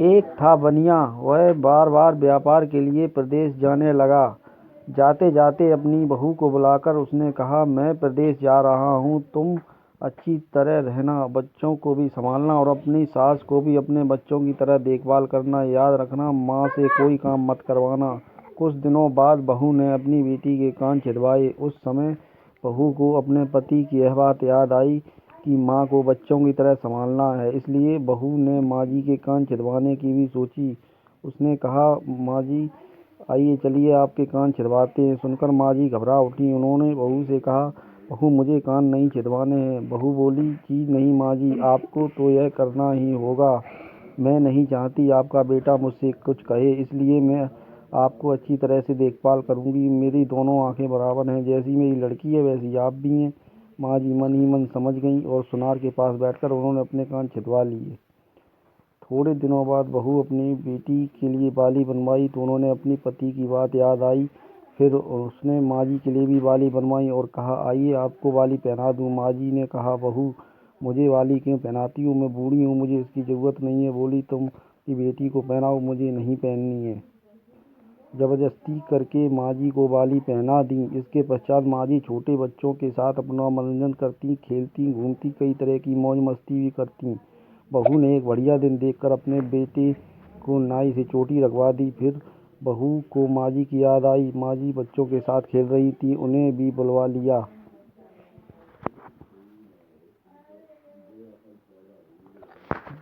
एक था बनिया, वह बार बार व्यापार के लिए प्रदेश जाने लगा। जाते जाते अपनी बहू को बुलाकर उसने कहा, मैं प्रदेश जा रहा हूँ, तुम अच्छी तरह रहना, बच्चों को भी संभालना और अपनी सास को भी अपने बच्चों की तरह देखभाल करना। याद रखना, माँ से कोई काम मत करवाना। कुछ दिनों बाद बहू ने अपनी बेटी के कान छिदवाए। उस समय बहू को अपने पति की यह बात याद आई कि माँ को बच्चों की तरह संभालना है, इसलिए बहू ने माँ जी के कान छिदवाने की भी सोची। उसने कहा, माँ जी आइए, चलिए आपके कान छिदवाते हैं। सुनकर माँ जी घबरा उठी। उन्होंने बहू से कहा, बहू मुझे कान नहीं छिदवाने हैं। बहू बोली, जी नहीं माँ जी, आपको तो यह करना ही होगा। मैं नहीं चाहती आपका बेटा मुझसे कुछ कहे, इसलिए मैं आपको अच्छी तरह से देखभाल करूंगी। मेरी दोनों आंखें बराबर हैं, जैसी मेरी लड़की है वैसी आप भी हैं। माँ जी मन ही मन समझ गईं और सुनार के पास बैठकर उन्होंने अपने कान छिदवा लिए। थोड़े दिनों बाद बहू अपनी बेटी के लिए बाली बनवाई तो उन्होंने अपनी पति की बात याद आई। फिर उसने माँ जी के लिए भी बाली बनवाई और कहा, आइए आपको बाली पहना दूँ। माँ जी ने कहा, बहू मुझे बाली क्यों पहनाती हूँ, मैं बूढ़ी हूँ, मुझे इसकी ज़रूरत नहीं है। बोली, तुम अपनी बेटी को पहनाओ, मुझे नहीं पहननी है। जबरदस्ती करके माँ जी को बाली पहना दी। इसके पश्चात माँ जी छोटे बच्चों के साथ अपना मनोरंजन करती, खेलती, घूमती, कई तरह की मौज मस्ती भी करती। बहू ने एक बढ़िया दिन देखकर अपने बेटे को नाई से चोटी रखवा दी। फिर बहू को माँ जी की याद आई। माँ जी बच्चों के साथ खेल रही थी, उन्हें भी बुलवा लिया।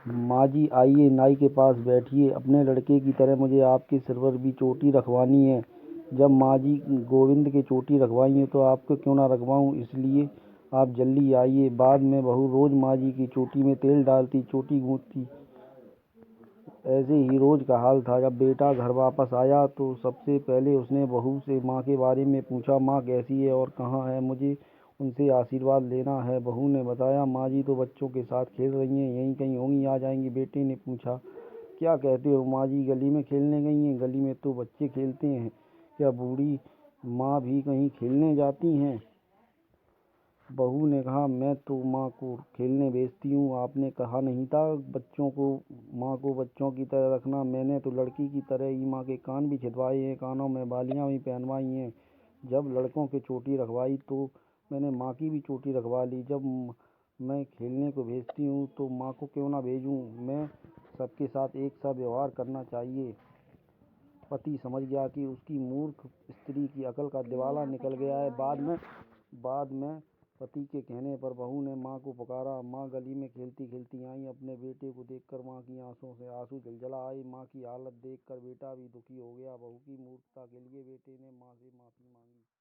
माँ जी आइए, नाई के पास बैठिए, अपने लड़के की तरह मुझे आपके सिर पर भी चोटी रखवानी है। जब माँ जी गोविंद की चोटी रखवाई है तो आपको क्यों ना रखवाऊँ, इसलिए आप जल्दी आइए। बाद में बहू रोज माँ जी की चोटी में तेल डालती, चोटी गूंथती। ऐसे ही रोज का हाल था। जब बेटा घर वापस आया तो सबसे पहले उसने बहू से माँ के बारे में पूछा। माँ कैसी है और कहाँ है, मुझे उनसे आशीर्वाद लेना है। बहू ने बताया, माँ जी तो बच्चों के साथ खेल रही हैं, यहीं कहीं होंगी, आ जाएंगी। बेटे ने पूछा, क्या कहते हो माँ जी, गली में खेलने गई हैं? गली में तो बच्चे खेलते हैं, क्या बूढ़ी माँ भी कहीं खेलने जाती हैं? बहू ने कहा, मैं तो माँ को खेलने भेजती हूँ, आपने कहा नहीं था बच्चों को, माँ को बच्चों की तरह रखना। मैंने तो लड़की की तरह ही माँ के कान भी छिदवाए हैं, कानों में बालियाँ भी पहनवाई हैं। जब लड़कों की चोटी रखवाई तो मैंने माँ की भी चोटी रखवा ली। जब मैं खेलने को भेजती हूँ तो माँ को क्यों ना भेजूँ, मैं सबके साथ एक सा व्यवहार करना चाहिए। पति समझ गया कि उसकी मूर्ख स्त्री की अकल का दिवाला निकल गया है। बाद में पति के कहने पर बहू ने माँ को पुकारा। माँ गली में खेलती खेलती आई। अपने बेटे को देखकर माँ की आंखों से आंसू जलजला आए। माँ की हालत देखकर बेटा भी दुखी हो गया। बहू की मूर्खता के लिए बेटे ने माँ से माफ़ी मांगी।